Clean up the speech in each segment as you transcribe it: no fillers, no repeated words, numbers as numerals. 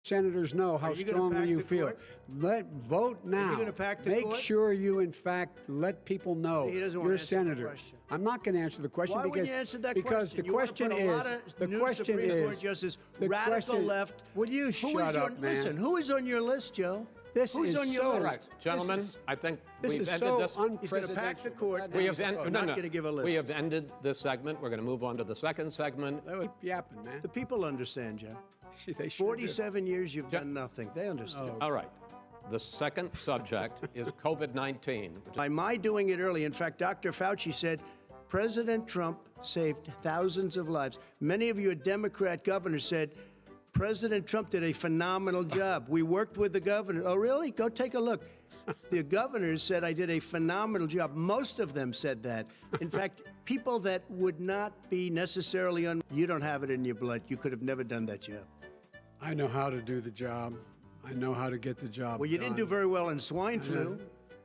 senators know how strongly you feel. Vote now. Are you gonna pack the Make court? sure you, in fact, let people know He doesn't want you're to a answer the senator. question. I'm not going to answer the question Why because wouldn't you answer that because question? the question you want to put a lot is of the new question Supreme Court is justice, the radical question, left. Will you Who shut is up, on, man? Listen, who is on your list, Joe? This Who's is on your so list? right. Gentlemen, I think This we've is ended so this. He's going to pack the unpresidential. court. We have not going to give a list. We have ended this segment. We're going to move on to the second segment. Keep yapping, man. The people understand, Joe. They sure 47 years you've done nothing. They understand. All right. The second subject is COVID-19. By my doing it early, in fact, Dr. Fauci said President Trump saved thousands of lives. Many of your Democrat governors said President Trump did a phenomenal job. We worked with the governor. Oh, really? Go take a look. The governors said I did a phenomenal job. Most of them said that. In fact, people that would not be necessarily you don't have it in your blood. You could have never done that job. I know how to do the job. I know how to get the job Well, you didn't do very well in swine flu.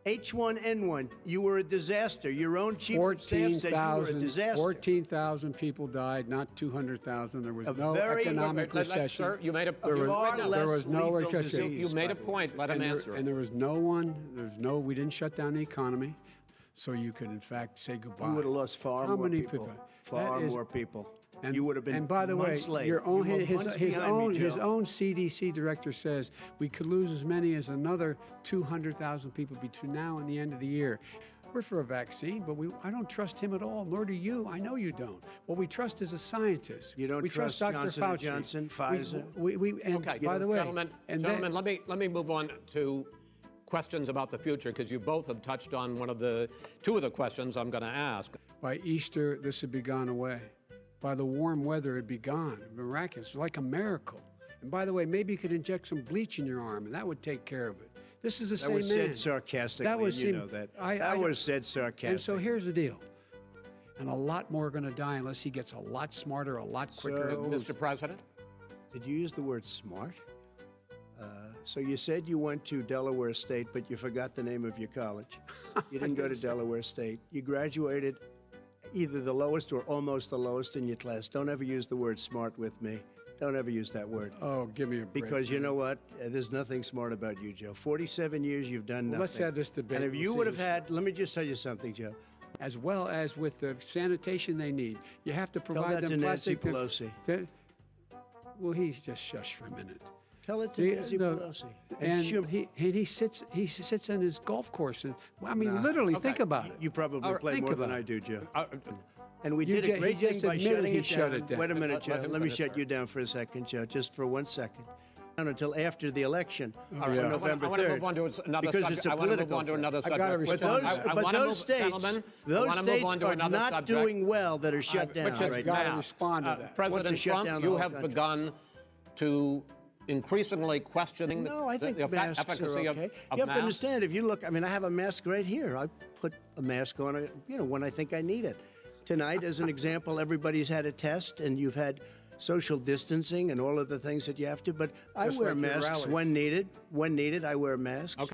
H1N1, you were a disaster. Your own chief of staff said you were a disaster. 14,000 people died, not 200,000. There was no very- economic recession. Sir, you made a There was, far there less was no lethal recession. disease, You made by a the way. point. Let him answer. And there was we didn't shut down the economy, so you could, in fact, say goodbye. You would have lost far How more many people. people? Far That is- more people. And, you would have been and by the way, months late. your own, You were his months behind me, his Joe. own CDC director says we could lose as many as another 200,000 people between now and the end of the year. We're for a vaccine, but I don't trust him at all, nor do you. I know you don't. What we trust is a scientist. You don't we trust Dr. Johnson Fauci. & Johnson, Pfizer? And Okay, by the way, gentlemen, let me move on to questions about the future, because you both have touched on two of the questions I'm going to ask. by Easter, this would be gone away. By the warm weather, it'd be gone. Miraculous, like a miracle. And by the way, maybe you could inject some bleach in your arm, and that would take care of it. This is the same man. That was said sarcastically, That was you know that. That was said sarcastically. And so here's the deal. And a lot more are going to die unless he gets a lot smarter, a lot quicker. So- Mr. President? Did you use the word smart? So you said you went to Delaware State, but you forgot the name of your college. You didn't go to Delaware State. You graduated either the lowest or almost the lowest in your class. Don't ever use the word smart with me. Don't ever use that word. Oh, give me a break. Because you know what? There's nothing smart about you, Joe. 47 years, you've done nothing. let's have this debate. And if We'll you see would have this. had, let me just tell you something, Joe. As well as with the sanitation they need. You have to Tell provide that them to Nancy plastic. Pelosi. Well, he's just shush for a minute. Tell it to Nancy Pelosi. And she'll- he sits on his golf course, and I mean, literally, think about it. You probably play think more than about I it. do, Joe. Uh, And we You did a get- great he thing just by admitted shutting he it shut down. it down. Wait a minute, Let Joe. him Let me finish, shut sir. you down for a second, Joe, just for 1 second. Not until after the election on yeah. November 3rd. I want to move on to another because subject. it's a I want to move political on to thing. another I've subject. gotta But respond. those, I but wanna those move, states, gentlemen, I those wanna move states on to are another not subject. doing well that are shut down Which is right gotta now. respond to that. Once President they shut Trump, down the you whole have country. begun to increasingly questioning No, I think the masks are efficacy okay. of You have masks. to understand, if you look, I mean, I have a mask right here. I put a mask on, when I think I need it. Tonight, as an example, everybody's had a test, and you've had social distancing and all of the things that you have to, but I Just wear like your masks rallies. when needed. When needed, I wear masks. Okay.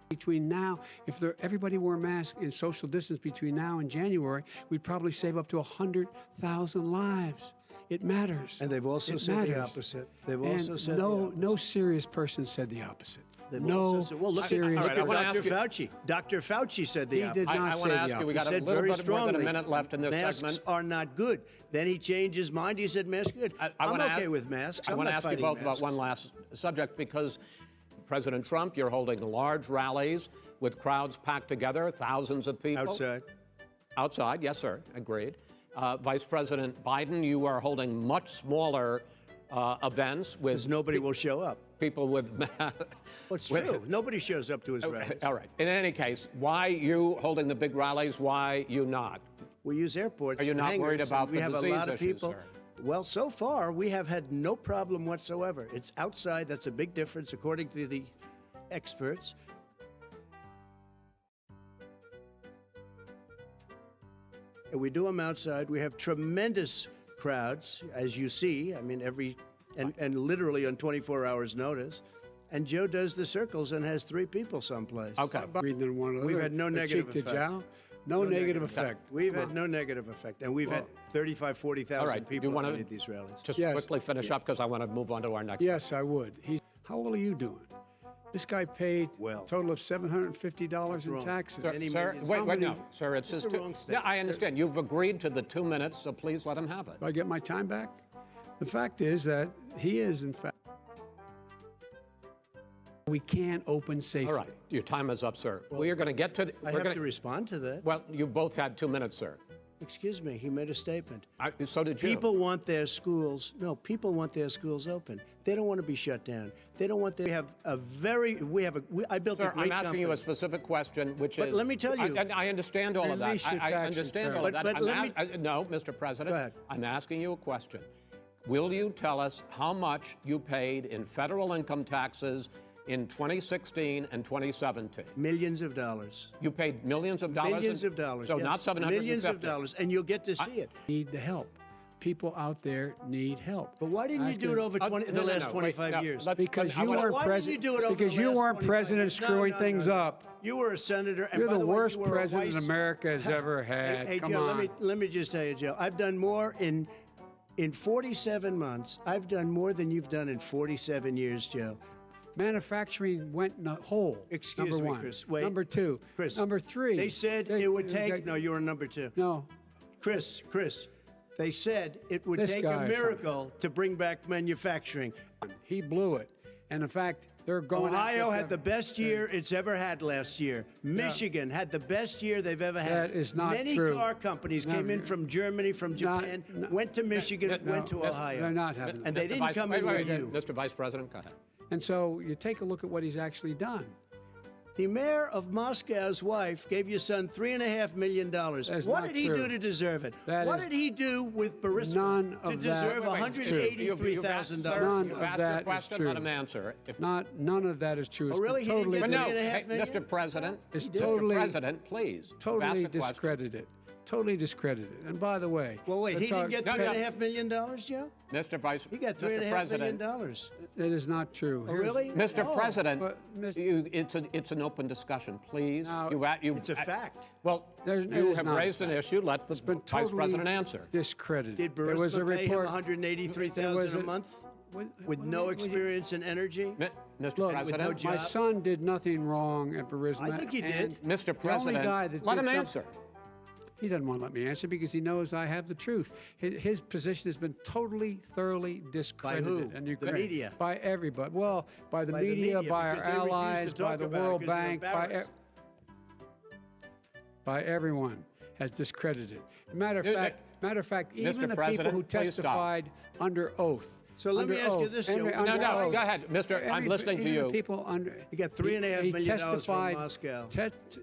Between now, if everybody wore masks and social distance between now and January, we'd probably save up to 100,000 lives. It matters. And they've also It said the matters. opposite. They've And also said no serious person said the opposite. They've No also said, well, look serious at all right, I person. wanna Dr. Fauci. Dr. Fauci said the He opposite. did not I want say to the ask you, we opposite. got a Said little very bit more than a strongly, minute left in this masks segment. are not good. Then he changed his mind. He said masks are good. I I'm wanna okay ask- with masks. I I'm want to not ask you fighting both about masks. one last subject, because President Trump, you're holding large rallies with crowds packed together, thousands of people. Outside. Outside, yes, sir, agreed. Vice President Biden, you are holding much smaller events with Because nobody will show up. people with Well, it's true. Nobody shows up to his rallies. All right. In any case, why you holding the big rallies? Why you not? We use airports. Are you for not hangars, worried and about we the have disease a lot of issues, people. sir? Well, so far we have had no problem whatsoever. It's outside. That's a big difference, according to the experts. And we do them outside. We have tremendous crowds, as you see. I mean, and literally on 24 hours notice. And Joe does the circles and has 3 people someplace. Okay. Reading than one other. We've had no negative cheek to effect. jowl. No negative effect. We've had no negative effect. And we've had 35, 40,000 All right. Do you people want at to these rallies. just Yes. quickly finish up because I want to move on to our next? Yes, I would. How old are you doing? This guy paid Well. a total of $750 in wrong. taxes. Sir, Many sir, millions. wait, How wait, no, many- sir, it's Just his a two. wrong Yeah, statement. I understand. You've agreed to the 2 minutes, so please let him have it. Do I get my time back? The fact is that he is, in fact, we can't open safely. All right, your time is up, sir. We are going to get to. I have to respond to that. Well, you both had 2 minutes, sir. Excuse me, he made a statement. So did you. People want their schools, people want their schools open. They don't want to be shut down. They don't want, I built a Sir, great I'm asking you a company. specific question, which But is. let me tell you- I understand all of that. Release your I tax understand all return. of that. But let me- No, Mr. President. Go ahead. I'm asking you a question. Will you tell us how much you paid in federal income taxes in 2016 and 2017? Millions of dollars. You paid millions of dollars? Millions of dollars. So yes. not 750? Millions of dollars, and you'll get to see it. Need the help. People out there need help. But why didn't you do it over the last 25 wait, years? no, Because I you wanna- weren't Why president. didn't you do it over Because the you last weren't 25 president years? No, screwing no, things no. up. You were a senator. And You're by the way, worst you were a president vice- America has ever had. Hey, Come Joe, on. let me just tell you, Joe. I've done more in 47 months. I've done more than you've done in 47 years, Joe. Manufacturing went in a hole. Excuse number me, one. Chris. Wait. Number two. Chris. Number three. They said it would take. No, you were number 2. No. Chris. They said it would This take a guy, miracle to bring back manufacturing. He blew it. And in fact, they're going. Ohio after had the best year it's ever had last year. Michigan had the best year they've ever had. That is not Many true. car companies No, came in from Germany, from Japan, went to Michigan, went to Ohio. They're not having And that. they didn't come in with you. Mr. Vice President, go ahead. And so you take a look at what he's actually done. The mayor of Moscow's wife gave your son $3.5 million. That's What not did he true. do to deserve it? That What is did he do with Burisma none to of that deserve is $183,000? None You've of asked that your is question, true. let him answer. If None of that is true. It's Oh, really? been He didn't totally, get But no, $3.5 hey, million? Mr. President, It's Mr. totally- President, please. You've totally asked a question. discredited. Totally discredited. And by the way, Well, wait, the he didn't get No, no. $3.5 million, Joe? Mr. Vice, He got Mr. $3.5 million. President, that is not true. Oh, Here's- really? Mr. Oh, President, but, Mr. it's an open discussion, please. Now, It's a fact. Well, There's- it you is have not a raised an fact. issue. Let the been Vice totally President answer. discredited. Did There was a Burisma pay him report. $183,000 a month with no experience in energy? Mr. Look, President, no job. my son did nothing wrong at Burisma. I think he and did. Mr. the only President, guy that let did him some- answer. He doesn't want to let me answer because he knows I have the truth. His position has been totally, thoroughly discredited. who? in The Ukraine. media? By everybody. Well, by the By the media, media, by our because they refuse to allies, by talk the about it World because they're Bank, embarrassed. by everyone has discredited. Matter of fact, even the people President, who please stop. testified under oath. So let me under ask you oath, this, under- Joe. under No, oath. go ahead, Mr. I'm listening to even you. the people under. He got $3.5 million from testified- Moscow.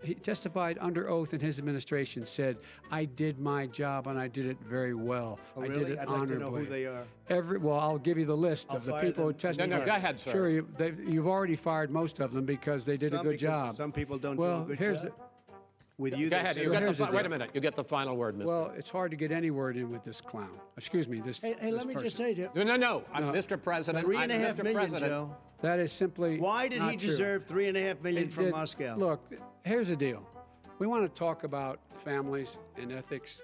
He testified under oath in his administration, said, I did my job and I did it very well. Oh, I really? did it I'd like to know honorably. who they are. Well, I'll give you the list I'll of the fire people who them. testified. No, go ahead, sir. Sure, you've already fired most of them because they did Some a good because job. some people don't do well, a good here's job. With you, Go they ahead. say- You get here's the wait deal. a minute. You get the final word, Mr. Well, it's hard to get any word in with this clown. Excuse me, this. Hey, this let me just person. tell you, No. Mr. President. $3.5 Mr. million, President. Joe. That is simply. Why did not he true. deserve $3.5 million It from did- Moscow? Look, here's the deal. We want to talk about families and ethics.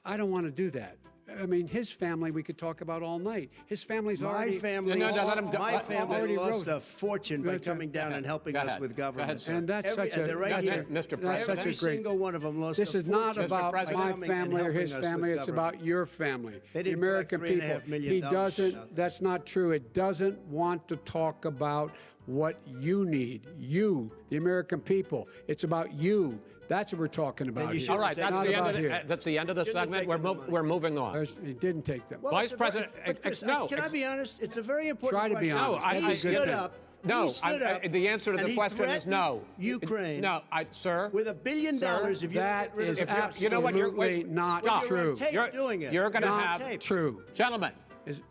I don't want to do that. I mean, his family we could talk about all night. His family's My already. family, No, let him go. my family already lost wrote- a fortune by Go ahead. coming down and helping Go us ahead. with Go ahead, government. sir. And that's such a. they're right that's here. Mr. That's President. such Every a great. single one of them lost This a is not fortune about by President. my coming and family or his helping us family. with It's government. about your family, They the didn't American collect people. $3.5 million He for doesn't. nothing. That's not true. It doesn't want to talk about what you need. You, the American people. It's about you. That's what we're talking about. you here. should All right, Not that's the end about of here. that's the end of the Shouldn't have segment. taken the money. We're moving on. He didn't take them. Well, Vice it's a President, but Chris, no, can I be honest? It's a very important Try to be question. honest. No, That's I- He a good stood thing. up. No, he stood up, the answer to and the he question is threatened no. Ukraine. No, sir. With $1 billion, if you That get rid of is the Russians. You know what? You're absolutely wait, not stop. You're on true. tape doing it. You're going to You're on have tape. True. gentlemen. Is-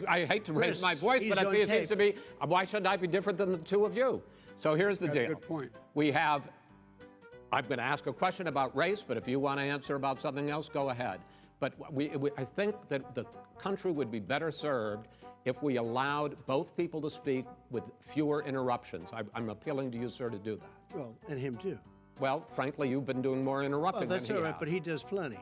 I hate to raise Chris, my voice, he's but I on see it seems tape. to be. Why should I be different than the two of you? So here's the Got a deal. good point. We have. I'm going to ask a question about race, but if you want to answer about something else, go ahead. But I think that the country would be better served if we allowed both people to speak with fewer interruptions. I'm appealing to you, sir, to do that. Well, and him too. Well, frankly, you've been doing more interrupting Well, that's than all he right, has. but he does plenty.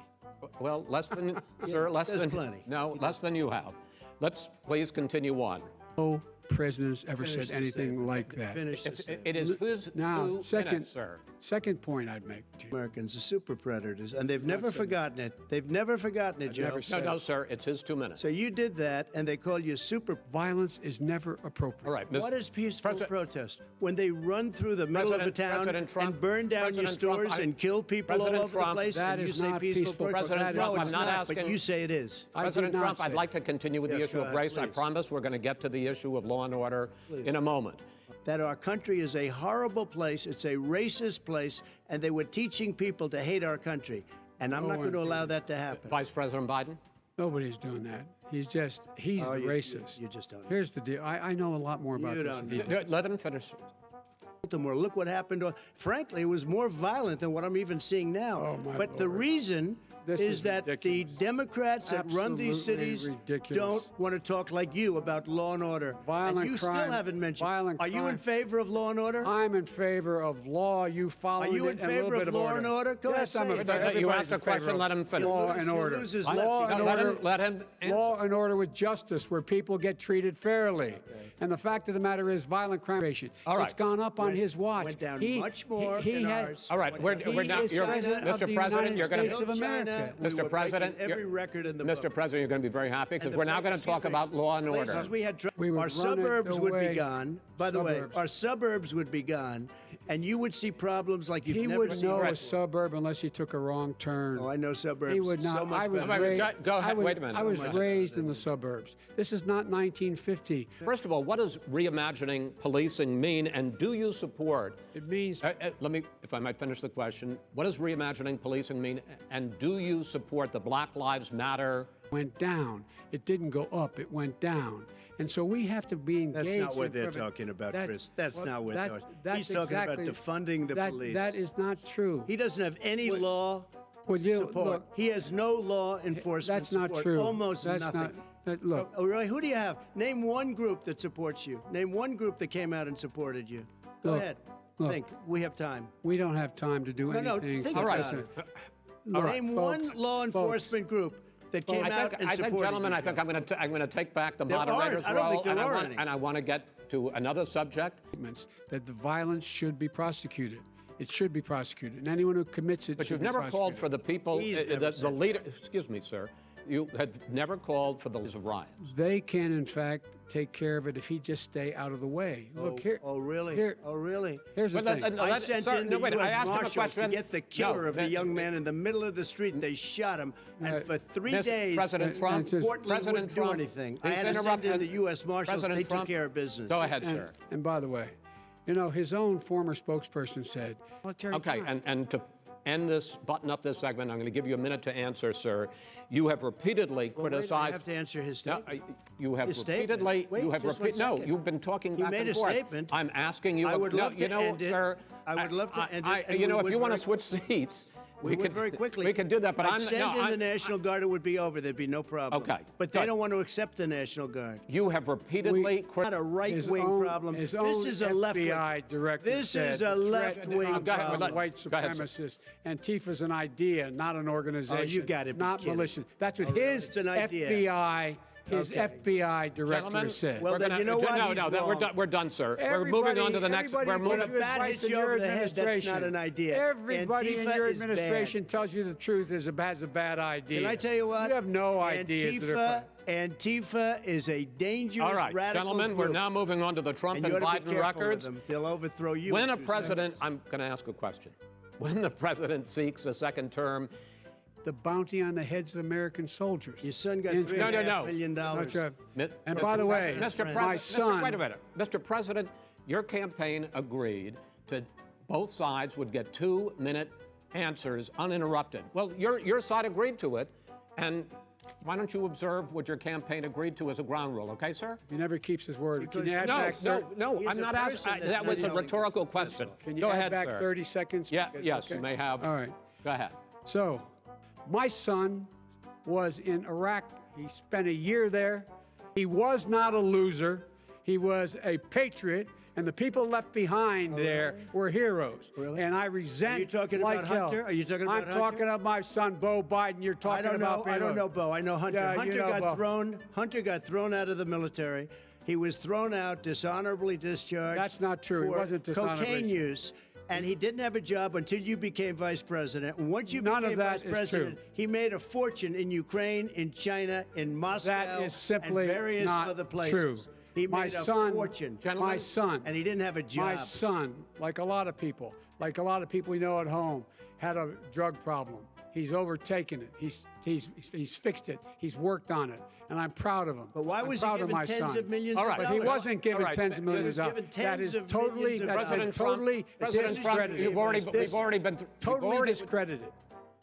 Well, less than, sir, less does than, plenty. no, less than you have. Let's please continue on. No president's ever Finish said the anything statement. like that. Finish the It statement. is who's Now, 2 second, minutes, sir. second point I'd make to you. Americans are super predators, and they've never forgotten it. They've never forgotten it, Joe. never No, said no, sir, it's his 2 minutes. So you did that, and they call you super. Violence is never appropriate. All right, What is peaceful President- protest? When they run through the middle of the town President Trump- and burn down your President Trump, stores I- and kill people President all over Trump- the place, That and you is say not peaceful peaceful protest? President No, Trump, it's I'm not not, but asking- you say it is. I did President not Trump, say I'd it. like to continue with the Yes, issue go of ahead, race. I please. promise we're going to get to the issue of law and order in a moment. That our country is a horrible place, it's a racist place, and they were teaching people to hate our country. And I'm not going to allow that to happen. Vice President Biden? Nobody's doing that. He's the you- racist. you just don't know. Here's the deal. I know a lot more about You this don't than he know. does. Let him finish. Baltimore, look what happened. Frankly, it was more violent than what I'm even seeing now. Oh, my but the Lord. reason This is is that ridiculous. the Democrats that run these Absolutely cities ridiculous. don't want to talk like you about law and order. Violent and you crime- still haven't mentioned. violent Are you in crime. favor of law and order? I'm in favor of law. You follow Are you in it, and a favor little of bit law order. and order? Go yes, ahead, I'm say in it. favor. You Everybody's asked a in favor question, of let him finish. Law He and order. loses Law left. and Let order. him- let him answer. Law and order with justice, where people get treated fairly. And the fact of the matter is, violent crime. All right. It's gone up on his watch. Went down He- much more he than had- ours. All right, we're He now. is You're, president of Mr. the President, United you're going States to. of America. We Mr. were President, breaking every you're- record in the Mr. book. President, you're going to be very happy because And the we're now going to places- talk about law and order. Places we had We would our run it suburbs the would be way- gone. By the way, Suburbs. our suburbs would be gone, and you would see problems like you've He never would seen. know a before. suburb unless he took a wrong turn. Oh, I know suburbs. He would not. So much I was better. Wait, raised. go ahead. I was, Wait a minute. I was So much raised in the suburbs. This is not 1950. First of all, what does reimagining policing mean, and do you support? It means Let me, if I might finish the question. What does reimagining policing mean, and do you support the Black Lives Matter? went down. It didn't go up. It went down. And so we have to be engaged. That's not what in they're prevent- talking about, That's- Chris. That's well, not what that- they're talking about. that's He's talking about exactly- defunding the police. That is not true. He doesn't have any law Would you- support. look, he has no law enforcement That's not support. true. Almost That's nothing. Not, that, look, Oh, really? Who do you have? Name one group that supports you. Name one group that came out and supported you. Go Look, ahead. look. Think. We have time. we don't have time to do No, no, anything. think except about listen. it. Look, Name folks, one law folks, enforcement group that came out and I supported think, gentlemen, you. I think I'm going to take back the There aren't. moderator's I don't think role, there and are any. I want to get to another subject. statements that the violence should be prosecuted. It should be prosecuted, and anyone who commits it But should you've be never called prosecuted. for the people, He's never the said leader. Excuse me, sir. You had never called for the of riots. They can, in fact, take care of it if he just stay out of the way. Look here. Oh, really? Here, Oh, really? here's the Well, thing. I sent in the wait, I U.S. asked him a Marshals question. to get the killer No, of the young man in the middle of the street. They shot him, and for 3 days, President Trump, Portland President wouldn't do Trump, anything. I please had to send in interrupt- the U.S. Marshals. President They Trump, took care of business. Go ahead, and, sir. and by the way, you know, his own former spokesperson said, military Okay, time. and to end this, button up this segment, I'm going to give you a minute to answer, sir. You have repeatedly Well, wait, I criticized. have to answer his No, statement. you have His statement. repeatedly. Wait, you have just one No, second. you've been talking He back made and a forth. statement. I'm asking you. I would no, love you to know, end it. sir. I would love to end it, and You we know, if would you want to very- switch seats, We would could very quickly. We could do that, but I'd I'm send no, in I'm- the National Guard. It would be over. There'd be no problem. Okay, But they good. don't want to accept the National Guard. You have repeatedly Not a right-wing problem. His This own is a left-wing. FBI director This said is a the threat left-wing of Go ahead, problem. white go ahead, sir. supremacists. Antifa's an idea, not an organization. you gotta be Not kidding. militia. That's what Oh, really? his It's an idea. FBI, his Okay. FBI director Gentlemen, said. Well, we're then gonna- you know what? No, He's no, wrong. we're done, sir. We're Everybody- moving on to the next. everybody We're gives When moving. a you bat advice hits in you your over the head, that's administration. not an idea. Everybody in Antifa your is bad. administration tells you the truth has a bad idea. Can I tell you what? You have no ideas that are Antifa is a dangerous, All right, radical gentlemen, group. we're now moving on to the Trump And and you ought to be Biden careful with records. them. They'll overthrow you. When in a 2 president, seconds. I'm going to ask a question. When the president seeks a second term, the bounty on the heads of American soldiers. Your son got Infinite- No. $3.5 million. That's right. Mi- And Mr. by the way, President, my son. wait a minute. Mr. President, your campaign agreed to both sides would get 2-minute answers uninterrupted. Well, your side agreed to it, and why don't you observe what your campaign agreed to as a ground rule, okay, sir? He never keeps his word. Can Because- you add No, back no, He's I'm a not person asking. that's That not was a telling rhetorical the question. Can you Go add ahead, back sir. 30 seconds? Yes, Okay. you may have. All right. Go ahead. So, my son was in Iraq. He spent a year there. He was not a loser. He was a patriot, and the people left behind there were heroes. Really? And I resent. Are you talking like about hell. Hunter? Are you talking about I'm Hunter? talking about my son, Bo Biden. You're talking about. I don't know Bo. I know Hunter. Yeah, Hunter you know got Bo. thrown. Hunter got thrown out of the military. He was thrown out, dishonorably discharged. That's not true. He For wasn't dishonorably. cocaine use. And he didn't have a job until you became vice president. And once you None of became that vice is president, true. he made a fortune in Ukraine, in China, in Moscow, That is simply and various not other places. true. He My made son, a fortune. my son, And he didn't have a job. My son, like a lot of people we know at home, had a drug problem. He's overtaken it. He's fixed it. He's worked on it, and I'm proud of him. But why I'm was he proud of given my tens son. of millions All of right. But dollars? he wasn't given All right. tens of millions of He was dollars. given That is tens of totally, millions of that's been dollars. totally President Trump, discredited. you've already been Totally discredited.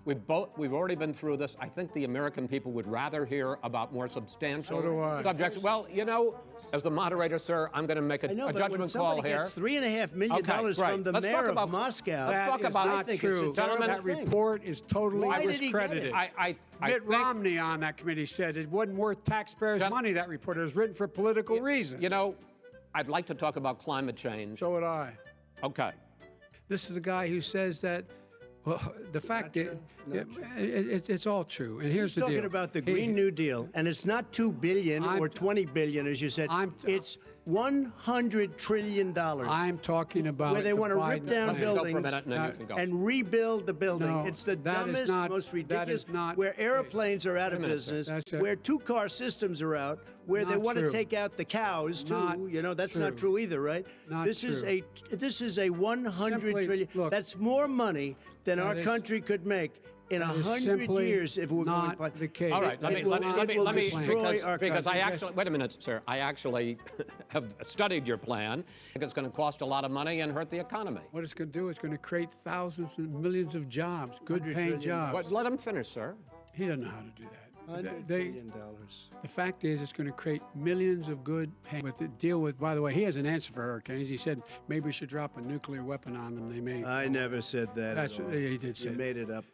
We've already been through this. I think the American people would rather hear about more substantial So do I. subjects. Well, you know, as the moderator, sir, I'm going to make I know, a but when judgment call somebody here. gets $3.5 million Okay, great. from the Let's talk mayor about- of Moscow, Let's That talk is about- not I think true. it's a terrible That thing. report is totally Why did he get discredited. it? I Mitt think, Romney on that committee said it wasn't worth taxpayers' money, that report. It was written for political reasons. you know, I'd like to talk about climate change. So would I. Okay. This is the guy who says that, well, the fact that it's all true. And here's He's the deal. talking about the Green New Deal, and it's not $2 billion I'm- or $20 billion, as you said. It's $100 trillion. I'm talking about where they want to rip Biden down plan. Go for a buildings minute, and then you can go. and rebuild the building. No, It's the that is dumbest, not- most that ridiculous. is not where the case. airplanes are out of minute, sir. business, That's it. where two-car systems are out, where they Not want to true. take out the cows too. Not You know, that's not true. true either, right? Not this is true. this is a 100 Simply, trillion. look, That's more money than that our is- country could make in that is 100 simply years if we're not going. the case. All right, let me destroy our because I country. actually wait a minute, sir. I actually have studied your plan. I think it's going to cost a lot of money and hurt the economy. What it's going to do is going to create thousands and millions of jobs, $100 good-paying trillion. jobs. But let him finish, sir. He doesn't know how to do that. $100 They- billion. The fact is, it's going to create millions of good pay with the deal with. By the way, he has an answer for hurricanes. He said maybe we should drop a nuclear weapon on them. They may. I never said that. That's at all. he did say. You made it up.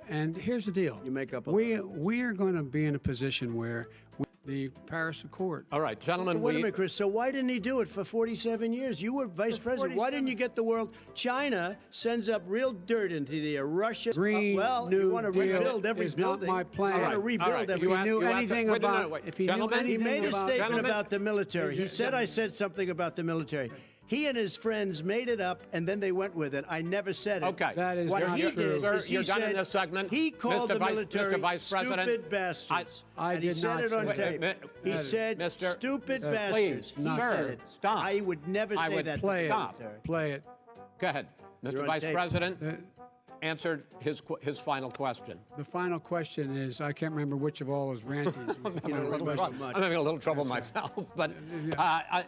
And here's the deal. You make up a we are going to be in a position where the Paris Accord. All right, gentlemen. Wait a minute, Chris. So why didn't he do it for 47 years? You were vice president. Why didn't you get the world? China sends up real dirt into the air. Russia. Green well, New you want to Deal rebuild every is not building. my plan. You want to All right, rebuild all right. every. If he knew You have to- anything wait, no, no, about, wait. if he Gentlemen, knew He anything made a about, statement Gentlemen. about the military. He said I said something about the military. He and his friends made it up, and then they went with it. I never said it. Okay. That is What not he true. did Sir, is he you're done in said this segment. he called Mr. the military Mr. Vice President, stupid bastards. I and he did said not it on say tape. that. He That- said Mr. stupid Please, bastards. He sir, said it. stop. I would never I say would that play to it. the Stop. military. Play it. Go ahead, Mr. You're on Vice tape. President. Answered his final question. The final question is, I can't remember which of all his rantings. was the final question. I'm having a little trouble myself, but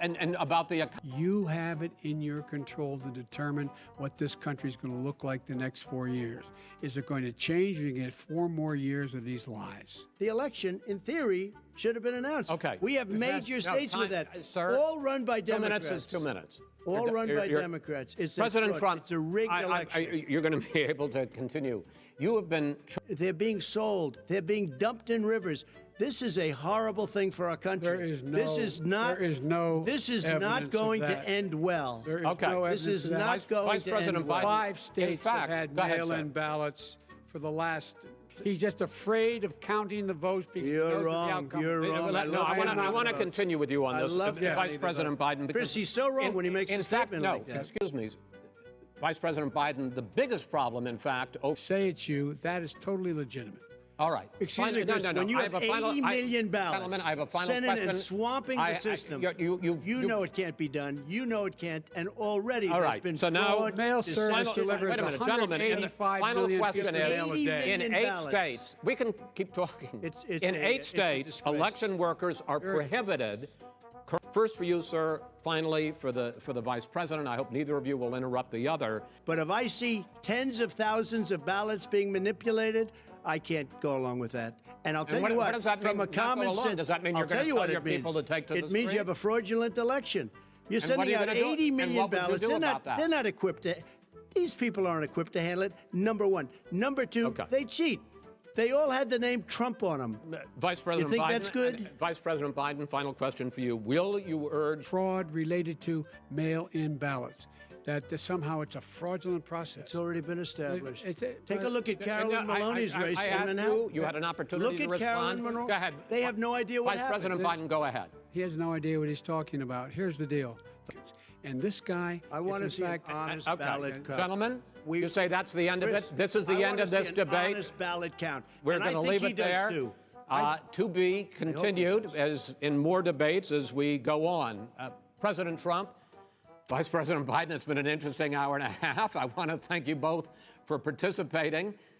and about the You have it in your control to determine what this country is going to look like the next 4 years. Is it going to change? You get 4 more years of these lies. The election, in theory, should have been announced. Okay. We have major states time- with that. sir, all run by 2 Democrats. minutes is 2 minutes. All run by You're- Democrats. It's President a fraud. Trump. It's a rigged election. You're going to be able to continue. You have been. They're being sold. They're being dumped in rivers. This is a horrible thing for our country. There is no. This is not. There is no. This is evidence not of going to that. end well. There is Okay. no This evidence is of that. not going Vice to President end well. Biden- 5 states In fact, have had go ahead, mail-in sir. ballots for the last. He's just afraid of counting the votes because he knows You're the wrong. outcome. You're wrong. No, love I counting want to the votes. continue with you on I this, love counting Vice the President votes. Biden. Chris, because he's so wrong when he makes a in fact, statement no, like that. excuse me, Vice President Biden. The biggest problem, in fact, Say it's you. That is totally legitimate. all right. Excuse me, No, Chris, no, no. when you I have a final, 80 million ballots gentlemen, I have a final sent in question. and swamping the system, you know it can't be done. You know it can't. And already All there's right, been so now- fraud. Mail deception. service delivers Wait a minute, gentlemen. In the 185 final million question pieces of is, mail a day. in million 8 ballots. states, we can keep talking. It's in a- 8 it's a states, disgrace. election workers are prohibited. First for you, sir. Finally, for the Vice President. I hope neither of you will interrupt the other. But if I see tens of thousands of ballots being manipulated, I can't go along with that. And I'll tell what- you what what, does that from mean, a not go common along? sense, Does that mean you're I'll gonna tell you tell what your it means. people to take to the It means street? you have a fraudulent election. You're And what are sending you out gonna do? 80 And million what would you ballots. do They're about not. that? They're not equipped to. These people aren't equipped to handle it. Number one. Number two. Okay. They cheat. They all had the name Trump on them. Vice President think Biden. that's good? Vice President Biden, final question for you. Will you urge Fraud related to mail-in ballots. That somehow it's a fraudulent process. It's already been established. Take Take a look at Carolyn Maloney's race. I in asked Manhattan. you had an opportunity Look to at respond. Carolyn Maloney. Go ahead. They have no idea what Vice happened. President Biden, go ahead. He has no idea what he's talking about. Here's the deal. And this guy, I want to if see in an fact, honest Okay. ballot count. Gentlemen, We- you say that's the end of Chris, it? This is the I end wanna of this see an debate? honest ballot count. We're And I going to think leave he it does there. too. To be continued as in more debates as we go on. President Trump, Vice President Biden, it's been an interesting hour and a half. I want to thank you both for participating.